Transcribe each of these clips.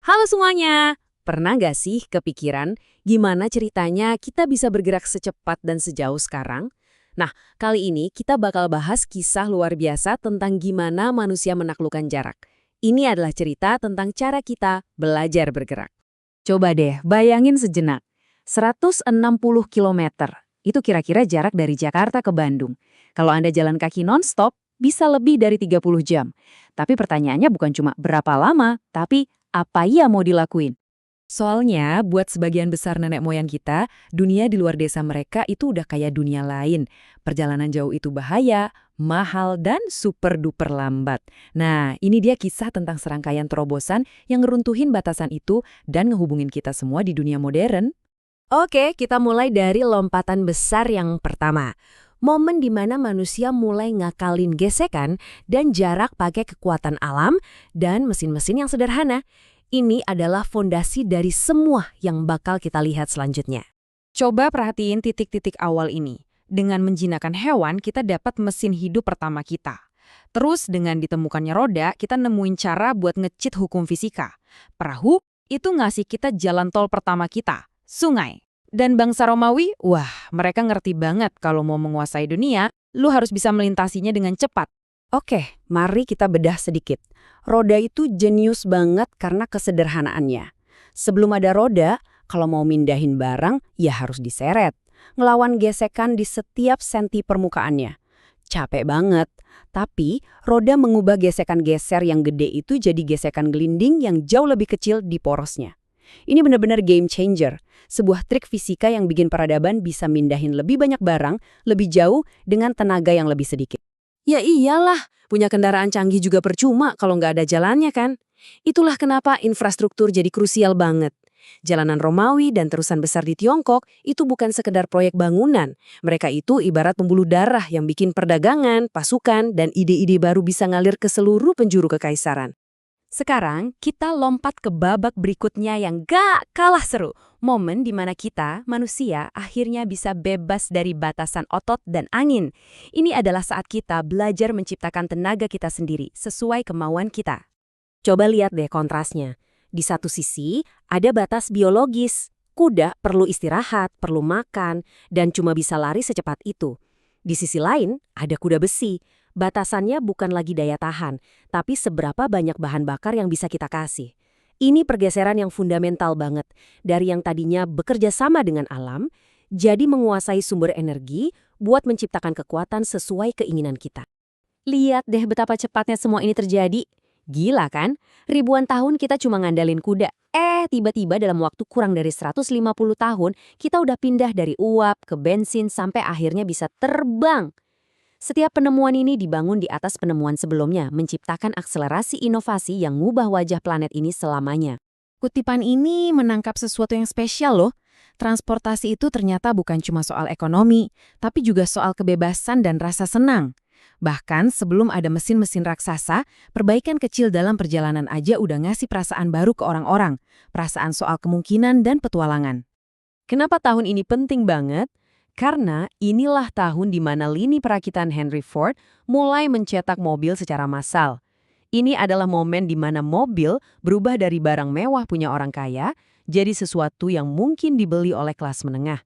Halo semuanya! Pernah nggak sih kepikiran gimana ceritanya kita bisa bergerak secepat dan sejauh sekarang? Nah, kali ini kita bakal bahas kisah luar biasa tentang gimana manusia menaklukkan jarak. Ini adalah cerita tentang cara kita belajar bergerak. Coba deh bayangin sejenak. 160 kilometer. Itu kira-kira jarak dari Jakarta ke Bandung. Kalau Anda jalan kaki non-stop, bisa lebih dari 30 jam. Tapi pertanyaannya bukan cuma berapa lama, tapi apa ya mau dilakuin? Soalnya, buat sebagian besar nenek moyang kita, dunia di luar desa mereka itu udah kayak dunia lain. Perjalanan jauh itu bahaya, mahal, dan super-duper lambat. Nah, ini dia kisah tentang serangkaian terobosan yang ngeruntuhin batasan itu dan ngehubungin kita semua di dunia modern. Oke, kita mulai dari lompatan besar yang pertama. Momen di mana manusia mulai ngakalin gesekan dan jarak pakai kekuatan alam dan mesin-mesin yang sederhana. Ini adalah fondasi dari semua yang bakal kita lihat selanjutnya. Coba perhatiin titik-titik awal ini. Dengan menjinakkan hewan, kita dapat mesin hidup pertama kita. Terus dengan ditemukannya roda, kita nemuin cara buat ngecit hukum fisika. Perahu itu ngasih kita jalan tol pertama kita, sungai. Dan bangsa Romawi, wah, mereka ngerti banget kalau mau menguasai dunia, lu harus bisa melintasinya dengan cepat. Oke, mari kita bedah sedikit. Roda itu jenius banget karena kesederhanaannya. Sebelum ada roda, kalau mau mindahin barang, ya harus diseret. Ngelawan gesekan di setiap senti permukaannya. Capek banget. Tapi, roda mengubah gesekan geser yang gede itu jadi gesekan gelinding yang jauh lebih kecil di porosnya. Ini benar-benar game changer. Sebuah trik fisika yang bikin peradaban bisa mindahin lebih banyak barang, lebih jauh dengan tenaga yang lebih sedikit. Ya iyalah, punya kendaraan canggih juga percuma kalau nggak ada jalannya kan? Itulah kenapa infrastruktur jadi krusial banget. Jalanan Romawi dan terusan besar di Tiongkok itu bukan sekedar proyek bangunan. Mereka itu ibarat pembuluh darah yang bikin perdagangan, pasukan, dan ide-ide baru bisa ngalir ke seluruh penjuru kekaisaran. Sekarang, kita lompat ke babak berikutnya yang gak kalah seru. Momen di mana kita, manusia, akhirnya bisa bebas dari batasan otot dan angin. Ini adalah saat kita belajar menciptakan tenaga kita sendiri, sesuai kemauan kita. Coba lihat deh kontrasnya. Di satu sisi, ada batas biologis. Kuda perlu istirahat, perlu makan, dan cuma bisa lari secepat itu. Di sisi lain, ada kuda besi. Batasannya bukan lagi daya tahan, tapi seberapa banyak bahan bakar yang bisa kita kasih. Ini pergeseran yang fundamental banget. Dari yang tadinya bekerja sama dengan alam, jadi menguasai sumber energi buat menciptakan kekuatan sesuai keinginan kita. Lihat deh betapa cepatnya semua ini terjadi. Gila kan? Ribuan tahun kita cuma ngandalin kuda. Tiba-tiba dalam waktu kurang dari 150 tahun, kita udah pindah dari uap ke bensin sampai akhirnya bisa terbang. Setiap penemuan ini dibangun di atas penemuan sebelumnya, menciptakan akselerasi inovasi yang ngubah wajah planet ini selamanya. Kutipan ini menangkap sesuatu yang spesial loh. Transportasi itu ternyata bukan cuma soal ekonomi, tapi juga soal kebebasan dan rasa senang. Bahkan sebelum ada mesin-mesin raksasa, perbaikan kecil dalam perjalanan aja udah ngasih perasaan baru ke orang-orang. Perasaan soal kemungkinan dan petualangan. Kenapa tahun ini penting banget? Karena inilah tahun di mana lini perakitan Henry Ford mulai mencetak mobil secara massal. Ini adalah momen di mana mobil berubah dari barang mewah punya orang kaya jadi sesuatu yang mungkin dibeli oleh kelas menengah.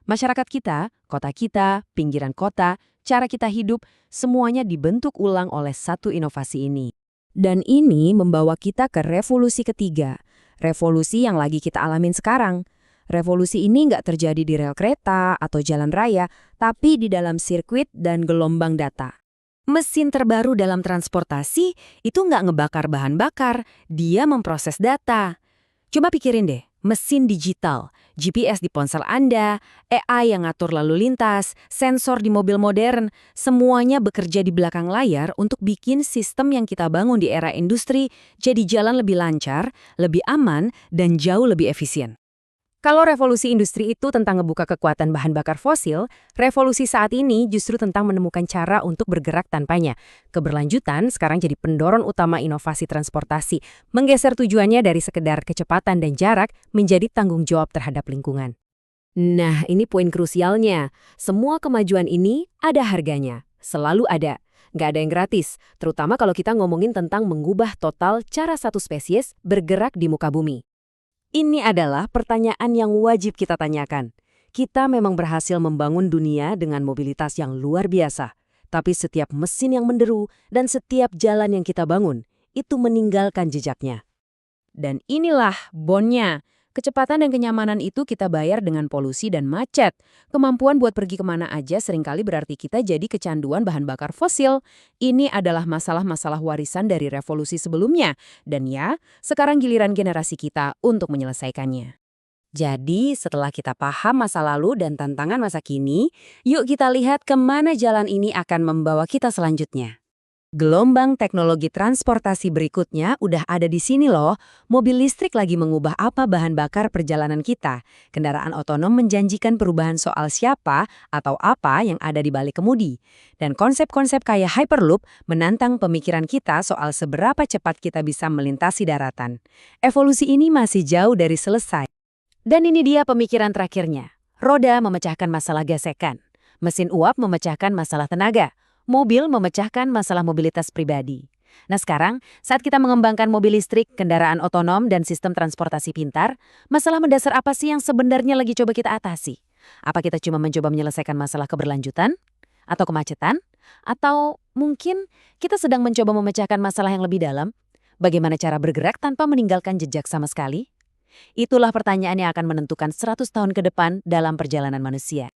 Masyarakat kita, pinggiran kota, cara kita hidup, semuanya dibentuk ulang oleh satu inovasi ini. Dan ini membawa kita ke revolusi ketiga, revolusi yang lagi kita alamin sekarang. Revolusi ini nggak terjadi di rel kereta atau jalan raya, tapi di dalam sirkuit dan gelombang data. Mesin terbaru dalam transportasi itu nggak ngebakar bahan bakar, dia memproses data. Coba pikirin deh, mesin digital, GPS di ponsel Anda, AI yang ngatur lalu lintas, sensor di mobil modern, semuanya bekerja di belakang layar untuk bikin sistem yang kita bangun di era industri jadi jalan lebih lancar, lebih aman, dan jauh lebih efisien. Kalau revolusi industri itu tentang ngebuka kekuatan bahan bakar fosil, revolusi saat ini justru tentang menemukan cara untuk bergerak tanpanya. Keberlanjutan sekarang jadi pendorong utama inovasi transportasi, menggeser tujuannya dari sekedar kecepatan dan jarak menjadi tanggung jawab terhadap lingkungan. Nah, ini poin krusialnya. Semua kemajuan ini ada harganya, selalu ada. Nggak ada yang gratis, terutama kalau kita ngomongin tentang mengubah total cara satu spesies bergerak di muka bumi. Ini adalah pertanyaan yang wajib kita tanyakan. Kita memang berhasil membangun dunia dengan mobilitas yang luar biasa. Tapi setiap mesin yang menderu dan setiap jalan yang kita bangun, itu meninggalkan jejaknya. Dan inilah bonnya. Kecepatan dan kenyamanan itu kita bayar dengan polusi dan macet. Kemampuan buat pergi kemana aja seringkali berarti kita jadi kecanduan bahan bakar fosil. Ini adalah masalah-masalah warisan dari revolusi sebelumnya. Dan ya, sekarang giliran generasi kita untuk menyelesaikannya. Jadi, setelah kita paham masa lalu dan tantangan masa kini, yuk kita lihat kemana jalan ini akan membawa kita selanjutnya. Gelombang teknologi transportasi berikutnya udah ada di sini loh. Mobil listrik lagi mengubah apa bahan bakar perjalanan kita. Kendaraan otonom menjanjikan perubahan soal siapa atau apa yang ada di balik kemudi. Dan konsep-konsep kayak Hyperloop menantang pemikiran kita soal seberapa cepat kita bisa melintasi daratan. Evolusi ini masih jauh dari selesai. Dan ini dia pemikiran terakhirnya. Roda memecahkan masalah gesekan. Mesin uap memecahkan masalah tenaga. Mobil memecahkan masalah mobilitas pribadi. Nah sekarang, saat kita mengembangkan mobil listrik, kendaraan otonom, dan sistem transportasi pintar, masalah mendasar apa sih yang sebenarnya lagi coba kita atasi? Apa kita cuma mencoba menyelesaikan masalah keberlanjutan? Atau kemacetan? Atau mungkin kita sedang mencoba memecahkan masalah yang lebih dalam? Bagaimana cara bergerak tanpa meninggalkan jejak sama sekali? Itulah pertanyaan yang akan menentukan 100 tahun ke depan dalam perjalanan manusia.